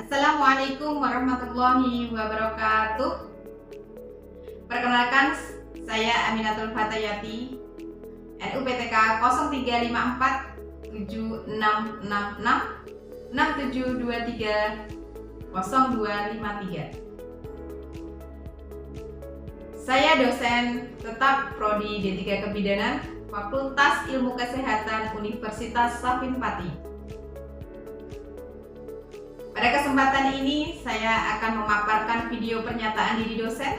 Assalamualaikum warahmatullahi wabarakatuh. Perkenalkan, saya Aminatul Fatayati, NUPTK 0354 7666 6723 0253. Saya dosen tetap Prodi D3 Kebidanan, Fakultas Ilmu Kesehatan Universitas Saffin Pati. Pada kesempatan ini, saya akan memaparkan video pernyataan diri dosen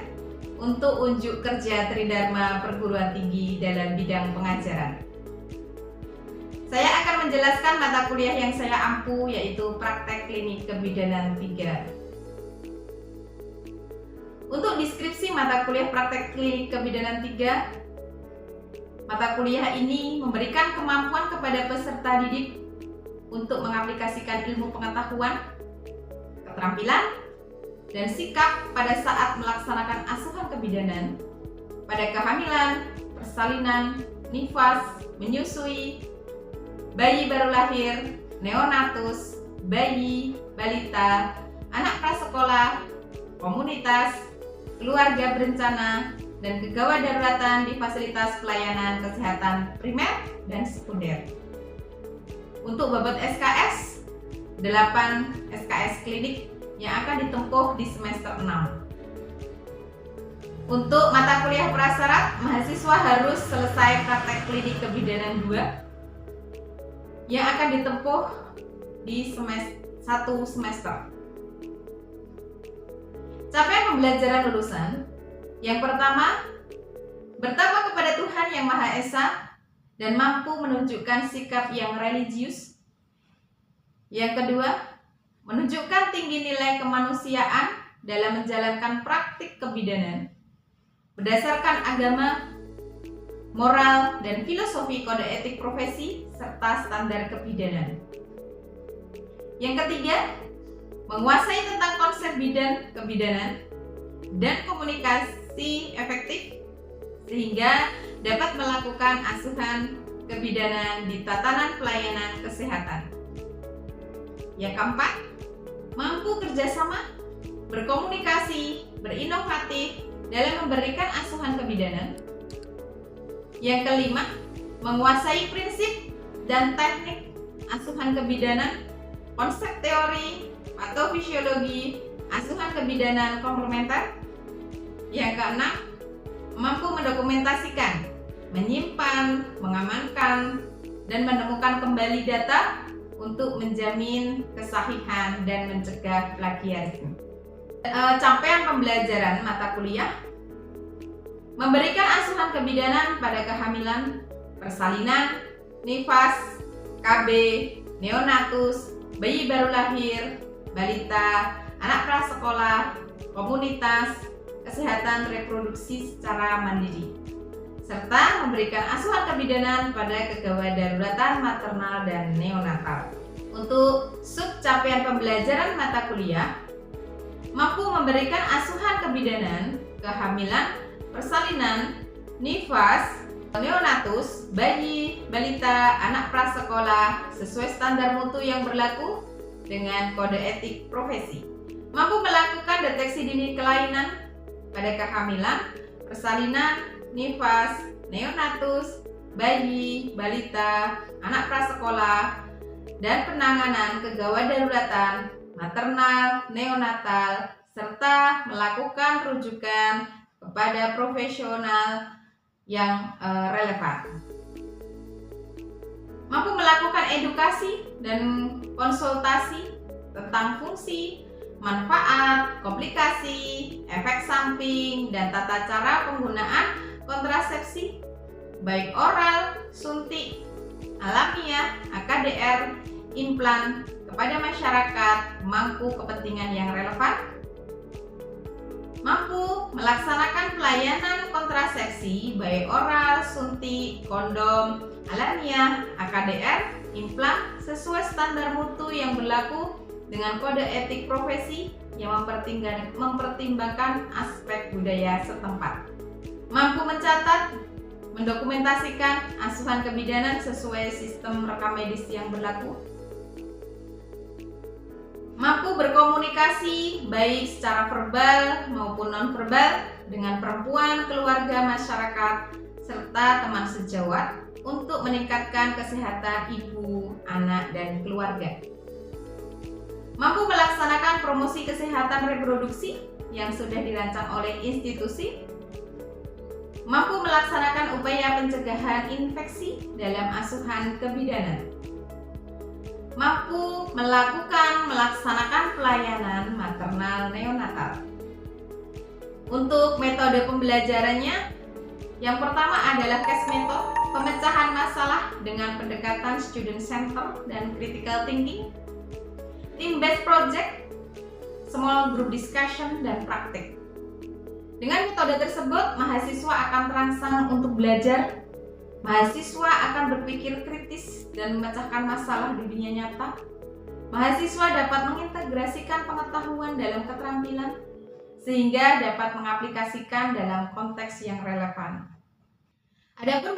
untuk unjuk kerja Tridharma Perguruan Tinggi dalam bidang pengajaran. Saya akan menjelaskan mata kuliah yang saya ampu, yaitu Praktek Klinik Kebidanan 3. Untuk deskripsi mata kuliah Praktek Klinik Kebidanan 3, mata kuliah ini memberikan kemampuan kepada peserta didik untuk mengaplikasikan ilmu pengetahuan, keterampilan, dan sikap pada saat melaksanakan asuhan kebidanan pada kehamilan, persalinan, nifas, menyusui, bayi baru lahir, neonatus, bayi, balita, anak prasekolah, komunitas, keluarga berencana, dan kegawat daruratan di fasilitas pelayanan kesehatan primer dan sekunder. Untuk bobot SKS, 8 SKS klinik yang akan ditempuh di semester 6. Untuk mata kuliah prasyarat, mahasiswa harus selesai praktek klinik kebidanan 2 yang akan ditempuh di satu semester. Capaian pembelajaran lulusan. Yang pertama, bertakwa kepada Tuhan Yang Maha Esa dan mampu menunjukkan sikap yang religius. Yang kedua, menunjukkan tinggi nilai kemanusiaan dalam menjalankan praktik kebidanan berdasarkan agama, moral, dan filosofi kode etik profesi serta standar kebidanan. Yang ketiga, menguasai tentang konsep bidang kebidanan dan komunikasi efektif sehingga dapat melakukan asuhan kebidanan di tatanan pelayanan kesehatan. Yang keempat, mampu kerjasama, berkomunikasi, berinovatif dalam memberikan asuhan kebidanan. Yang kelima, menguasai prinsip dan teknik asuhan kebidanan, konsep teori, patofisiologi, asuhan kebidanan komplementer. Yang keenam, mampu mendokumentasikan, menyimpan, mengamankan, dan menemukan kembali data untuk menjamin kesahihan dan mencegah plagiarisme. Capaian pembelajaran mata kuliah: memberikan asuhan kebidanan pada kehamilan, persalinan, nifas, KB, neonatus, bayi baru lahir, balita, anak prasekolah, komunitas, kesehatan reproduksi secara mandiri, serta memberikan asuhan kebidanan pada kegawat daruratan maternal dan neonatal. Untuk sub capaian pembelajaran mata kuliah, mampu memberikan asuhan kebidanan, kehamilan, persalinan, nifas, neonatus, bayi, balita, anak prasekolah sesuai standar mutu yang berlaku dengan kode etik profesi. Mampu melakukan deteksi dini kelainan pada kehamilan, persalinan, nifas, neonatus, bayi, balita, anak prasekolah, dan penanganan kegawat daruratan maternal, neonatal, serta melakukan rujukan kepada profesional yang relevan. Mampu melakukan edukasi dan konsultasi tentang fungsi, manfaat, komplikasi, efek samping, dan tata cara penggunaan kontrasepsi, baik oral, suntik, alamiah, AKDR, implan, kepada masyarakat pemangku kepentingan yang relevan. Mampu melaksanakan pelayanan kontrasepsi, baik oral, suntik, kondom, alamiah, AKDR, implan, sesuai standar mutu yang berlaku dengan kode etik profesi yang mempertimbangkan aspek budaya setempat. Mampu mencatat, mendokumentasikan asuhan kebidanan sesuai sistem rekam medis yang berlaku. mampu berkomunikasi baik secara verbal maupun nonverbal dengan perempuan, keluarga, masyarakat, serta teman sejawat untuk meningkatkan kesehatan ibu, anak, dan keluarga. Mampu melaksanakan promosi kesehatan reproduksi yang sudah dirancang oleh institusi, mampu melaksanakan upaya pencegahan infeksi dalam asuhan kebidanan, mampu melaksanakan pelayanan maternal neonatal. Untuk metode pembelajarannya, yang pertama adalah CAS method, pemecahan masalah dengan pendekatan student center dan critical thinking, team based project, small group discussion, dan praktik. Dengan metode tersebut, mahasiswa akan terangsang untuk belajar. Mahasiswa akan berpikir kritis dan memecahkan masalah di dunia nyata. Mahasiswa dapat mengintegrasikan pengetahuan dalam keterampilan sehingga dapat mengaplikasikan dalam konteks yang relevan. Adapun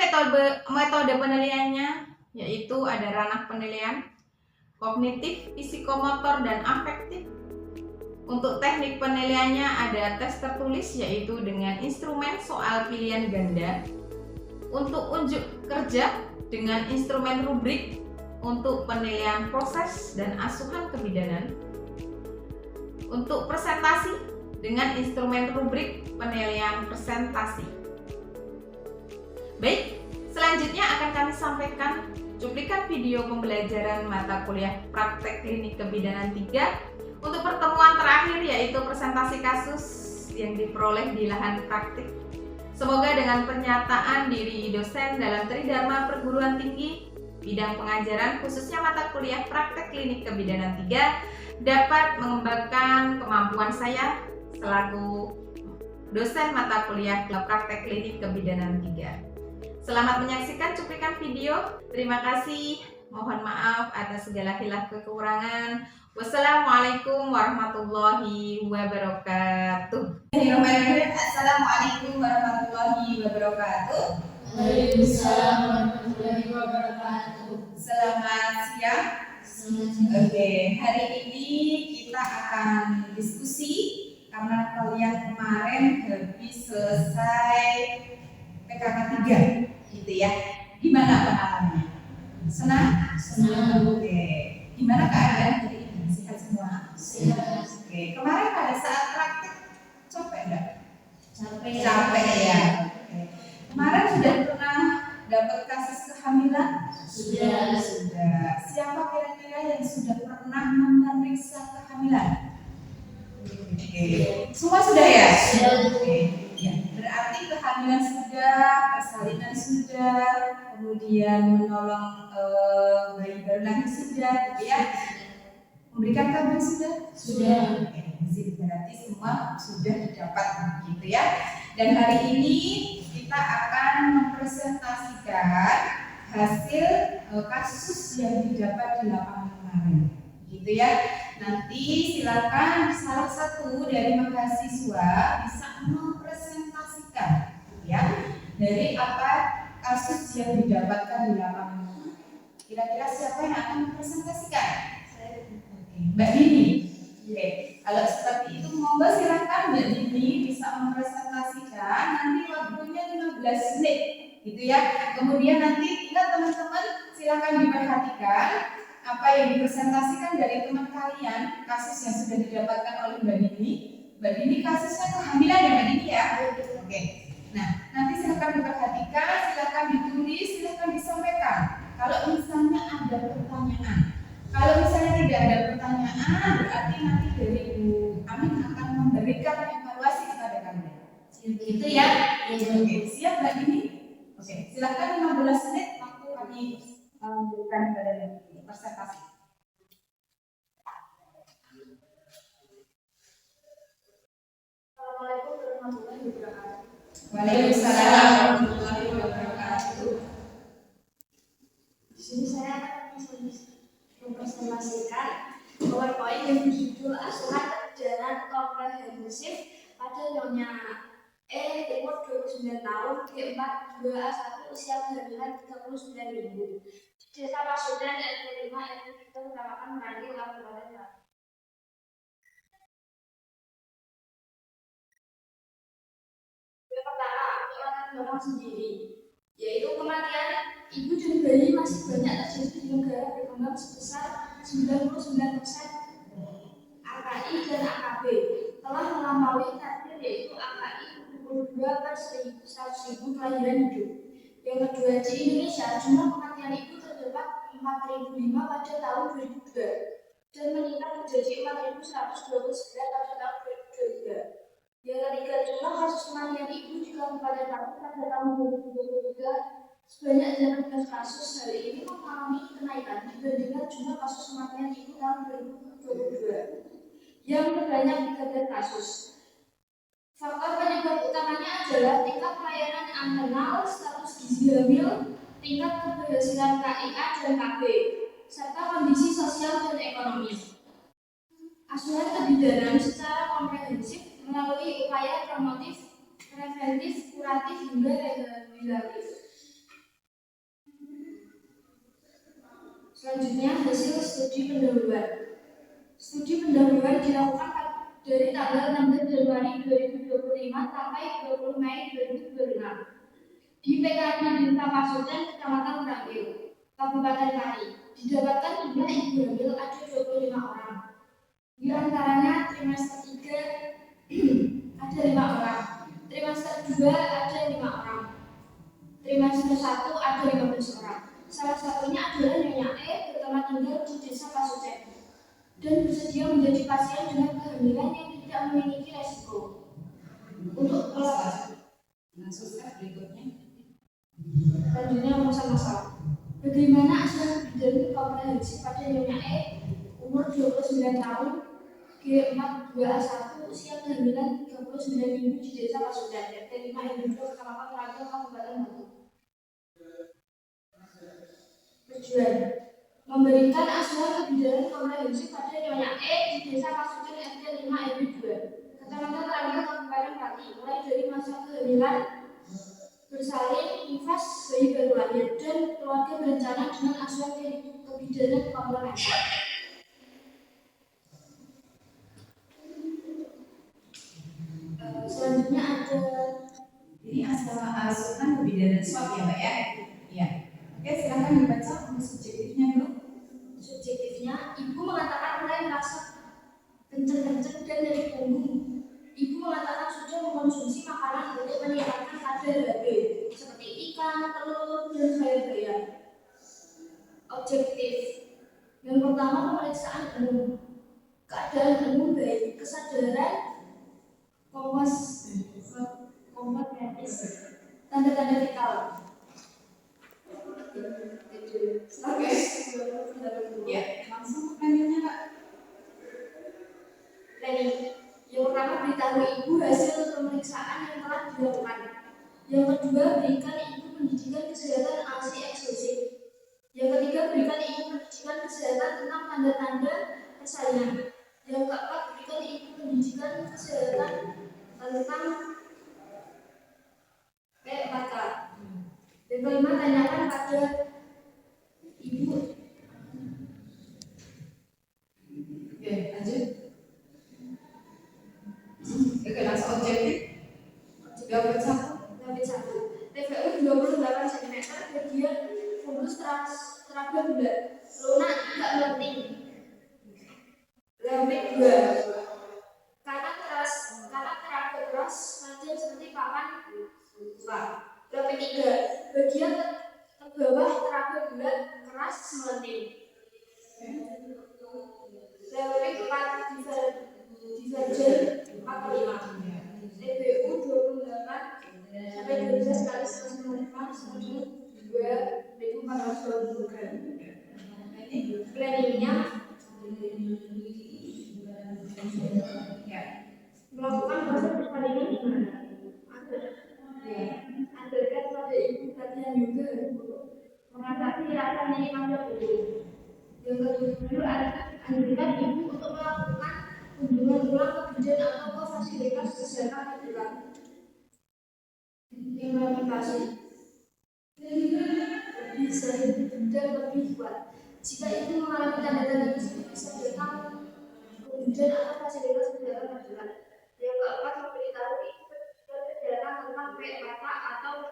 metode penilaiannya yaitu ada ranah penilaian kognitif, psikomotor, dan afektif. Untuk teknik penilaiannya ada tes tertulis yaitu dengan instrumen soal pilihan ganda. Untuk unjuk kerja dengan instrumen rubrik untuk penilaian proses dan asuhan kebidanan. Untuk presentasi dengan instrumen rubrik penilaian presentasi. Baik, selanjutnya akan kami sampaikan cuplikan video pembelajaran mata kuliah praktek klinik kebidanan 3 untuk pertemuan terakhir yaitu presentasi kasus yang diperoleh di lahan praktik. Semoga dengan pernyataan diri dosen dalam Tridharma Perguruan Tinggi bidang pengajaran khususnya mata kuliah praktek klinik kebidanan 3 dapat mengembangkan kemampuan saya selaku dosen mata kuliah praktek klinik kebidanan 3. Selamat menyaksikan cuplikan video. Terima kasih. Mohon maaf atas segala khilaf kekurangan. Wassalamualaikum warahmatullahi wabarakatuh. Assalamualaikum warahmatullahi wabarakatuh. Waalaikumsalam warahmatullahi wabarakatuh. Selamat siang. Oke, hari ini kita akan diskusi karena kalian kemarin habis selesai PKK 3 gitu ya. Gimana pengalamannya? Senang? Senang. Oke. Gimana keadaan hari ini? Sehat semua? Sehat. Oke. Kemarin pada saat praktik capek enggak? Capek. Capek ya. Oke. Kemarin sudah pernah dapat kasus kehamilan? Sudah. Siapa kira-kira yang sudah pernah memeriksa kehamilan? Oke. Semua sudah ya? Sudah. Oke. Ya, berarti kehamilan sudah, persalinan sudah, kemudian menolong bayi baru lahir sudah, gitu ya. Memberikan kabar sudah? Sudah. Berarti semua sudah didapat, gitu ya. Dan hari ini kita akan mempresentasikan hasil kasus yang didapat di lapangan kemarin, gitu ya. Nanti silakan salah satu dari mahasiswa bisa mempresentasikan ya dari apa kasus yang didapatkan di lapangan. Kira-kira siapa yang akan mempresentasikan? Mbak Dini. Oke. Kalau seperti itu monggo silakan Mbak Dini bisa mempresentasikan. Nanti waktunya 15 menit gitu ya. Kemudian nanti kita teman-teman silakan diperhatikan apa yang dipresentasikan dari teman kalian, kasus yang sudah didapatkan oleh Mbak Dini. Mbak Dini kasusnya kehamilan ya Mbak Dini ya? Oke. Nah, nanti silakan diperhatikan, silakan ditulis, silakan disampaikan. Kalau misalnya ada pertanyaan, kalau misalnya tidak ada pertanyaan, berarti nanti dari Bu Amin akan memberikan evaluasi kepada kalian. Gitu ya? Oke, siap Mbak Dini? Oke, silakan 15 menit waktu kami memberikan kepada Mbak Dini. Presentasi. Assalamualaikum warahmatullahi wabarakatuh. Waalaikumsalam warahmatullahi wabarakatuh. Di sini saya akan mempresentasikan PowerPoint yang berjudul Asuhan Jalan Komprehensif pada Nyonya E, umur 29 tahun, G4, 2A1, usia kehamilan 39 minggu. Desa Pasundan, RT 5, RT 1, Kecamatan Merangin, Kabupaten Klaten. latar belakang sendiri, yaitu kematian ibu dan bayi masih banyak terjadi di negara berkembang sebesar 99% AKI dan AKB telah melampaui target yaitu AKI 22/100.000 kelahiran hidup. Yang kedua, di Indonesia jumlah kematian ibu terdapat 4.005 pada tahun 2002 dan meningkat menjadi 4.129 pada tahun 2023. Yang ketiga, jumlah kasus kematian ibu di Kabupaten Pati pada tahun 2023 sebanyak 18 kasus. Hal ini mengalami kenaikan dibandingkan jumlah kasus kematian ibu tahun 2022 yang terbanyak 13 kasus. Faktor penyebab utamanya adalah tingkat pelayanan antenal, status gizi hamil, tingkat keberhasilan KIA dan KB, serta kondisi sosial dan ekonomi. Asuhan kebidanan secara komprehensif melalui upaya promotif, preventif, kuratif, hingga rehabilitatif. Selanjutnya, hasil studi pendahuluan. Studi pendahuluan dilakukan dari tanggal 16 Januari 2025 sampai 20 Mei 2026 di PKD Desa Pasuruan, Kecamatan Merangkil, Kabupaten Pati. Didapatkan jumlah ibu hamil ada 25 orang. Di antaranya trimester 3 ada 5 orang, trimester 2 ada 5 orang, trimester 1 ada 15 orang. Salah satunya adalah Nyonya E bertempat tinggal di Desa Pasuruan dan bersedia menjadi pasien dengan kehamilan yang tidak memiliki resiko. Untuk berikutnya. selanjutnya masalah. Bagaimana asuhan kebidanan komprehensif pada Nyonya E umur 29 tahun G42A1 usia kehamilan 39 minggu di Desa Pasuruan RT 5 RW 2 Kecamatan Merangkil Kabupaten Batu. Tujuan memberikan asuhan kebidanan komprehensif pada Nyonya E di Desa Pasuruan RT 5 RW 2 Kecamatan Merangkil Kabupaten Pati mulai dari masa kehamilan, bersalin, nifas, bayi baru lahir, dan keluarga berencana dengan asuhan kebidanan komprehensif. Selanjutnya ada ini asuhan kebidanan swab ya Mbak ya? Iya. Oke, silakan dibaca untuk subjektifnya dulu. Subjektifnya, ibu mengatakan mulai merasa kenceng-kenceng dan dari punggung. Ibu mengatakan sudah mengkonsumsi makanan untuk meningkatkan kadar HB seperti ikan, telur, dan sayur-sayuran. Objektif yang pertama, pemeriksaan umum. Keadaan umum baik, kesadaran, kompetensi, tanda-tanda vital. Oke. Ya, langsung ke planning-nya Kak. Planning. Yang pertama, beritahu ibu hasil pemeriksaan yang telah dilakukan. Yang kedua, berikan ibu pendidikan kesehatan ASI eksklusif. Yang ketiga, berikan ibu pendidikan kesehatan tentang tanda-tanda persalinan. Yang keempat, berikan ibu pendidikan kesehatan tentang P4K. Yang kelima, tanyakan pada ibu. Oke, lanjut. Oke, langsung objektif. Jawaban 1. Jawaban 1. TVU 28 cm, bagian fulus teraga bulat, lunak tidak melting. Lambik 2. Kanan teraga keras, tajam seperti papan. Lambik 3. Bagian ke bawah teraga bulat, keras, melenting. Lambik 4. Divergen 45. TBU 28 sampai 12 kali 195 sama 2.420 gram. Planningnya melakukan proses persalinan di mana? Ajarkan pada ibu latihan yoga untuk mengatasi rasa nyeri pada tubuh. Yang kedua, anjurkan ibu untuk melakukan kunjungan ulang ke bidan atau ke fasilitas kesehatan terdekat. Implementasi lebih sering dan lebih kuat. Jika ibu mengalami tanda-tanda tersebut, bisa datang ke bidan atau fasilitas kesehatan terdekat. Yang keempat, memberitahu ibu kesehatan tentang PMK atau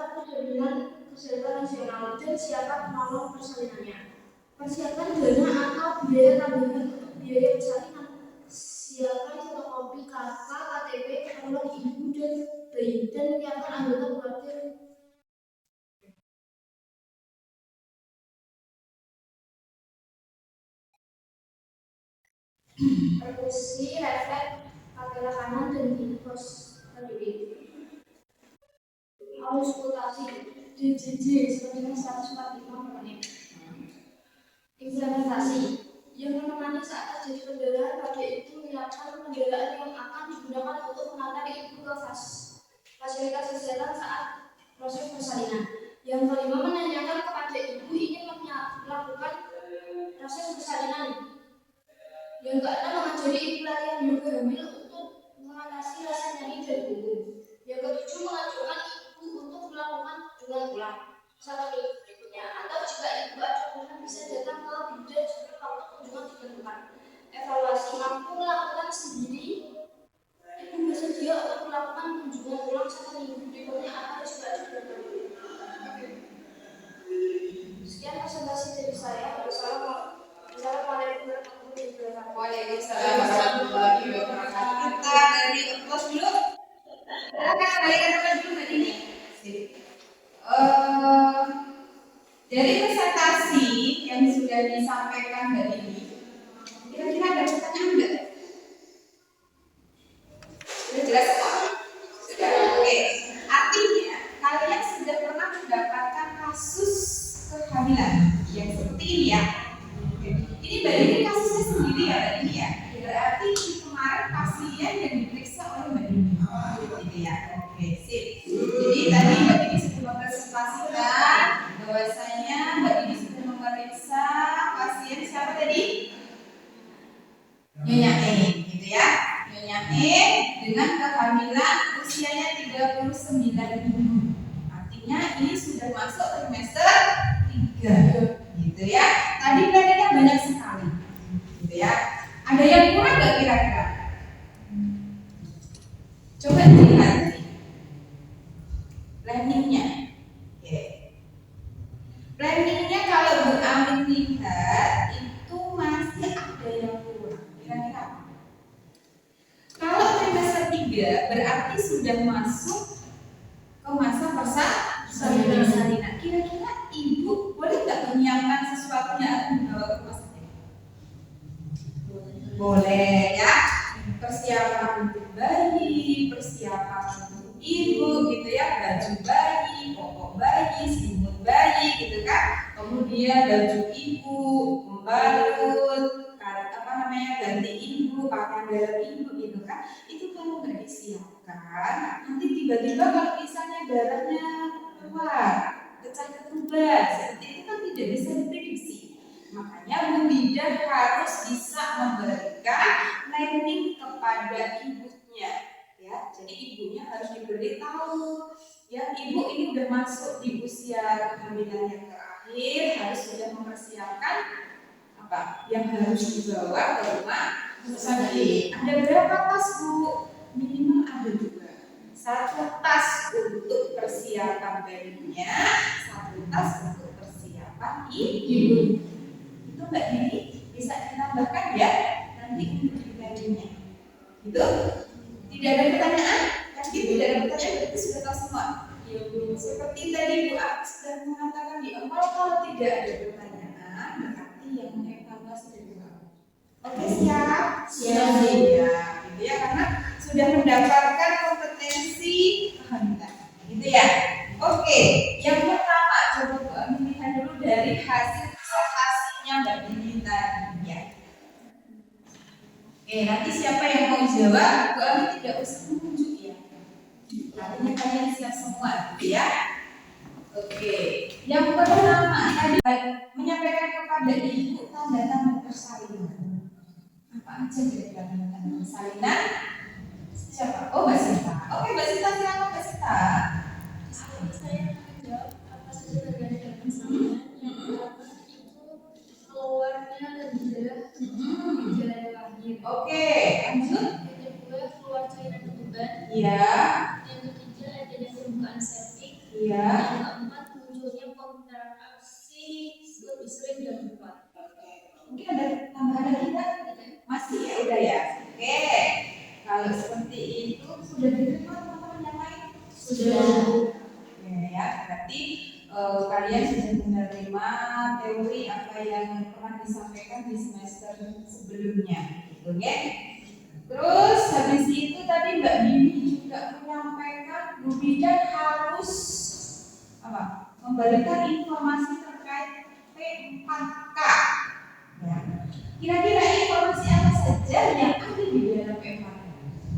pada jaminan kesehatan nasional dan siapa penolong persalinannya. Persiapan dana atau biaya tambahan untuk biaya persalinan. Siapkan fotokopi KK, KTP, keperluan ibu dan bayi dan menyiapkan anggota keluarga. Perkusi, refleks, kaki kanan dan kiri pos berdiri. Auskultasi DJJ sebanyak 145 per menit. Implementasi yang menemani saat terjadi pendarahan pada itu menyiapkan kendaraan yang akan digunakan untuk mengantar ibu ke fasilitas kesehatan saat proses persalinan. Yang kelima, menanyakan kepada ibu ingin melakukan proses persalinan. Yang keenam, mengajari ibu latihan yoga hamil untuk mengatasi rasa nyeri dan punggung. Yang ketujuh, mengajukan ibu untuk melakukan dengan ulang saat minggu berikutnya, atau jika ibu ada keluhan bisa datang ke bidan sebelum waktu kunjungan ditentukan. Evaluasi, mampu melakukan sendiri, ibu bersedia untuk melakukan kunjungan ulang saat minggu berikutnya atau jika ada keluhan. Sekian presentasi dari saya. Assalamualaikum warahmatullahi wabarakatuh. Waalaikumsalam warahmatullahi wabarakatuh. Kita dari kelas dulu. Oke, balikan dulu Mbak Dini. Dari presentasi yang sudah disampaikan Mbak Dini, kira-kira ada pertanyaan enggak? Sudah jelas semua? Sudah. Oke. Artinya kalian sudah pernah mendapatkan kasus kehamilan yang seperti ini ya. Ini Mbak Dini kasusnya sendiri ya Mbak Dini ya. Berarti kemarin pasien yang diperiksa oleh Mbak Dini. Gitu ya. Oke, sip. Jadi tadi Mbak Dini sudah mempresentasikan bahwasanya Mbak Dini sudah memeriksa pasien siapa tadi? Nyonya E, gitu ya. Nyonya E dengan kehamilan usianya 39 minggu. Artinya ini sudah masuk trimester 3, gitu ya. Tadi planningnya banyak sekali, gitu ya. Ada yang kurang nggak kira-kira? Coba dilihat planningnya. Oke. Planningnya kalau Bu Amin lihat itu masih ada yang kurang. Kira-kira apa? Kalau trimester 3 berarti sudah masuk ke masa persalinan. Kira-kira ibu boleh nggak menyiapkan sesuatu yang akan dibawa ke rumah sakit? Boleh ya. Persiapan untuk bayi, persiapan untuk ibu, gitu ya. Baju bayi, popok bayi, selimut bayi, gitu kan. Kemudian baju ibu, pembalut, ganti ibu, pakaian dalam ibu, gitu kan. Itu kalau nggak disiapkan, nanti tiba-tiba kalau misalnya darahnya keluar, pecah ketuban, seperti itu kan tidak bisa diprediksi. Makanya Bu bidan harus bisa memberikan planning kepada ibunya, ya. Jadi ibunya harus diberitahu, ya ibu ini udah masuk di usia kehamilan yang terakhir, harus sudah mempersiapkan apa yang harus dibawa ke rumah sakit. Ada berapa tas Bu? Minimal ada 2. 1 tas untuk persiapan bayinya, 1 tas untuk persiapan ibu. Itu Mbak Dini bisa ditambahkan ya nanti untuk di planningnya. Itu tidak ada pertanyaan? Nanti tidak ada pertanyaan berarti sudah tahu semua. Ya Bu, seperti tadi Bu Ak sudah mengatakan di awal kalau tidak ada pertanyaan berarti yang mengevaluasi dari Bu. Oke, siap? Siap. Ya, gitu ya, karena sudah mendapatkan kompetensi kehamilan, gitu ya. Oke, yang pertama coba Bu Amin lihat dulu dari hasil presentasinya Mbak Dini tadi ya. Oke, nanti siapa yang mau jawab, Bu Amin tidak usah menunjuk ya. Artinya kalian siap semua, gitu ya. Oke, yang pertama tadi menyampaikan kepada ibu tanda-tanda persalinan. Apa aja kira-kira tanda-tanda persalinan? Siapa? Oh, Mbak Sinta. Oke, Mbak Sinta, silakan Mbak Sinta. Saya akan jawab apa saja tanda-tanda persalinan. Yang pertama itu keluarnya darah di jalan lahir. Oke, lanjut. Yang kedua keluar cairan ketuban. Iya. Yang ketiga adanya pembukaan septik. Iya. Yang keempat, munculnya kontraksi lebih sering dan kuat. Oke. Mungkin ada tambahan lagi nggak? Masih ya, udah ya. Oke. Kalau seperti itu sudah diterima teman-teman yang lain? Sudah. Oke ya, berarti kalian sudah menerima teori apa yang pernah disampaikan di semester sebelumnya, gitu ya. Terus habis itu tadi Mbak Dini juga menyampaikan Bu Bidan harus apa? Memberikan informasi terkait P4K. Ya. Kira-kira informasi apa saja yang ada di dalam P4K?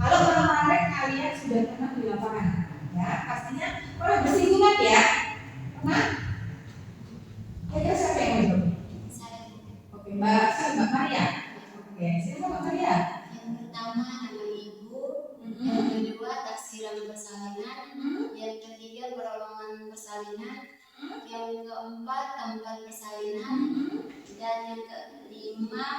Kalau kemarin kalian sudah pernah di lapangan, ya pastinya pernah bersinggungan ya. Pernah? Kira-kira siapa yang mau jawab? Oke, Mbak Maria. Oke, siapa Mbak Maria? Yang pertama nama ibu, yang kedua taksiran persalinan, yang ketiga golongan persalinan, yang keempat tempat persalinan, dan yang kelima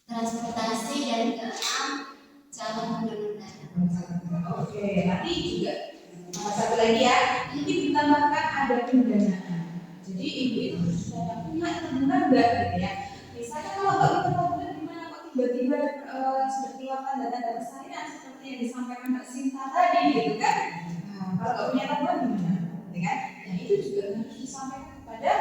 transportasi, dan keenam calon pendonor darah. Oke, nanti juga tambah satu lagi ya. Mungkin ditambahkan ada pendanaan. Jadi ibu itu sudah punya tabungan enggak gitu ya. Misalnya kalau nggak punya tabungan gimana kok tiba-tiba seperti tanda-tanda persalinan seperti yang disampaikan Mbak Sinta tadi gitu kan. Nah, kalau nggak punya tabungan gimana? Gitu kan? Nah itu juga harus disampaikan kepada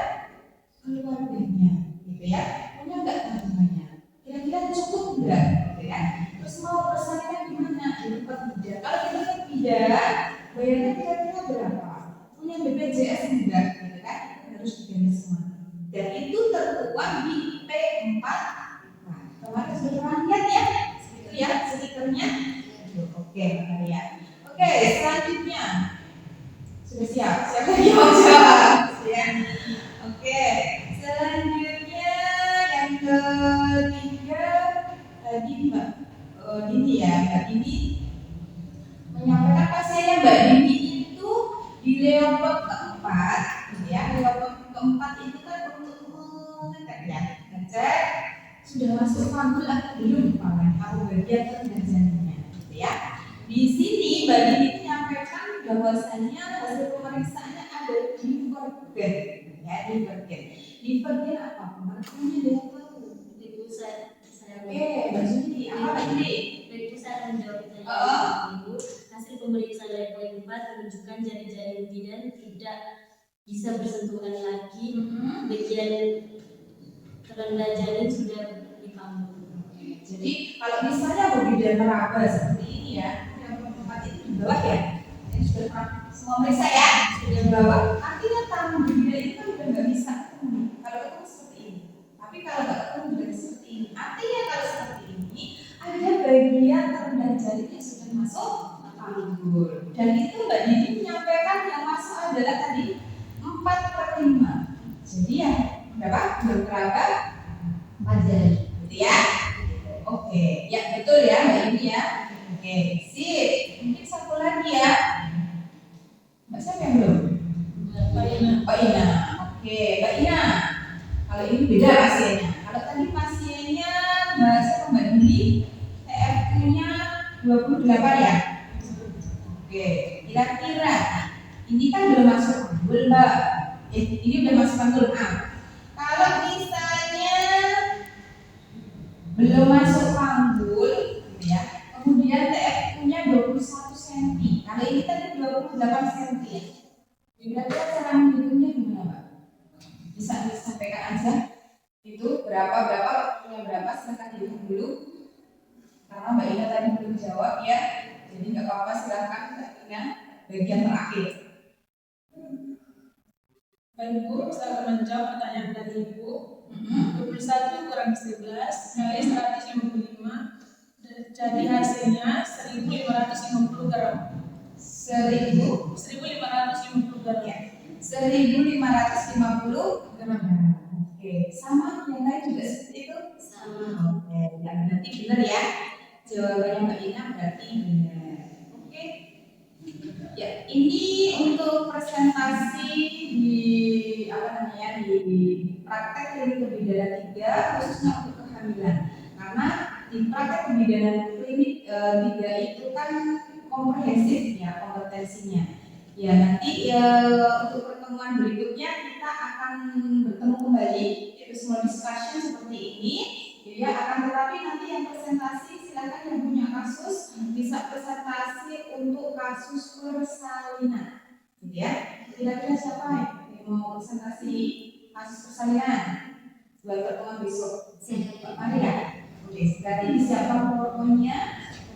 keluarganya gitu ya. Punya nggak tabungannya? Kira-kira cukup enggak gitu ya. Terus mau persalinan gimana? Di tempat tidak. Kalau di tempat tidak, bayarnya kira-kira berapa? Punya BPJS enggak gitu kan? Harus digaris semua. Dan itu tertuang di P4. Nah, kemarin sudah pernah lihat ya? Itu ya stikernya. Oke, ya. Oke, selanjutnya. Sudah siap? Siapa yang mau jawab? Ya. Oke, selanjutnya yang ketiga tadi Mbak Dini ya, Mbak Dini menyampaikan pasiennya Mbak Dini itu di leopard keempat, ya leopard keempat itu kan untuk mengecek ya, ngecek sudah masuk panggul atau belum kalau bagian terjadinya, gitu ya. Di sini Mbak Dini menyampaikan bahwasannya hasil pemeriksaannya ada di Divergen, ya di bagian apa? Pemeriksaannya dia tahu. Di pusat. Oke, Mbak Juni, apa Mbak Juni? Dari pusat menjawab pertanyaan ibu. Hasil pemeriksaan level 4 menunjukkan jari-jari bidan tidak bisa bersentuhan lagi. Bagian terendah janin sudah dipanggul. Jadi kalau misalnya Bu Bidan meraba seperti ini ya, yang tempat itu di bawah ya, ini sudah pernah semua meriksa ya, sudah di bawah. Artinya tamu Bu Bidan itu kan udah nggak bisa ketemu. Kalau ketemu seperti ini, tapi kalau nggak ketemu juga seperti ini. Artinya kalau seperti ini ada bagian terendah jari yang sudah masuk panggul. Dan itu Mbak Dini menyampaikan yang masuk adalah tadi 4/5. Jadi ya berapa? Belum teraba 4 jari, gitu ya. Oke, ya betul ya Mbak Dini ya. Oke, sip. Mungkin satu lagi ya. Mbak siapa yang belum? Mbak Ina. Mbak Ina. Oke, Mbak Ina. Kalau ini beda pasiennya. Kalau tadi pasiennya Mbak siapa Mbak Dini? TFQ-nya 28 ya. Oke, kira-kira ini kan belum masuk panggul Mbak. Ini udah masuk panggul A. Kalau misalnya belum masuk panggul, ya, kemudian TFQ-nya 21 cm. Kalau ini tadi 28 cm. Kira-kira cara menghitungnya gimana Mbak? Bisa disampaikan aja. Itu berapa waktunya berapa? Silahkan dihitung dulu. Karena Mbak Ina tadi belum jawab ya. Jadi nggak apa-apa, silahkan Mbak Ina bagian terakhir. Baik Ibu, saya akan menjawab pertanyaan dari Ibu. 21 kurang 11 kali 155, jadi hasilnya 1550 gram. 1550 gram. Ya. 1550 gram. Oke, sama yang lain juga seperti itu? Sama. Oke, ya berarti benar ya. Jawabannya Mbak Ina berarti benar. Oke. Ya, ini untuk presentasi di di praktek klinik kebidanan 3 khususnya untuk kehamilan. Karena di praktek kebidanan klinik 3 itu kan komprehensif ya kompetensinya. Ya nanti untuk pertemuan berikutnya kita akan bertemu kembali, yaitu small discussion seperti ini. Ya, akan tetapi nanti yang presentasi silakan yang punya kasus bisa presentasi untuk kasus persalinan, gitu ya. Kira-kira siapa yang mau presentasi kasus persalinan buat pertemuan besok? Mari ya. Oke, berarti disiapkan PowerPoint-nya.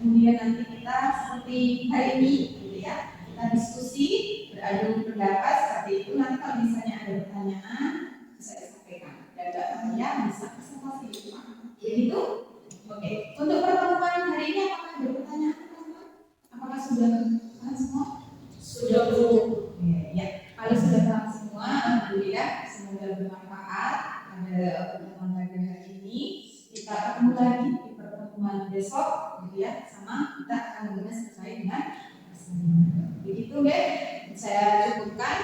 Kemudian nanti kita seperti hari ini, gitu ya. Kita diskusi, beradu pendapat seperti itu. Nanti kalau misalnya ada pertanyaan bisa disampaikan. Dan tidak tanya bisa presentasi di rumah. Begitu? Oke. Untuk pertemuan hari ini apakah ada pertanyaan teman-teman? Apakah sudah paham semua? Sudah Bu. Ya. Kalau sudah paham semua, alhamdulillah semoga bermanfaat. Ada pertemuan pada hari ini. Kita ketemu lagi di pertemuan besok, gitu ya. Sama kita akan membahas terkait dengan persalinan. Begitu deh. Saya cukupkan.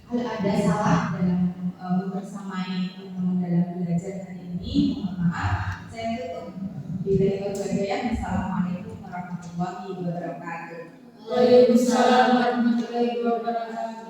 Kalau ada salah dalam membersamai teman-teman dalam belajar hari ini, mohon maaf. Saya tutup. Assalamualaikum warahmatullahi wabarakatuh. Waalaikumsalam warahmatullahi wabarakatuh.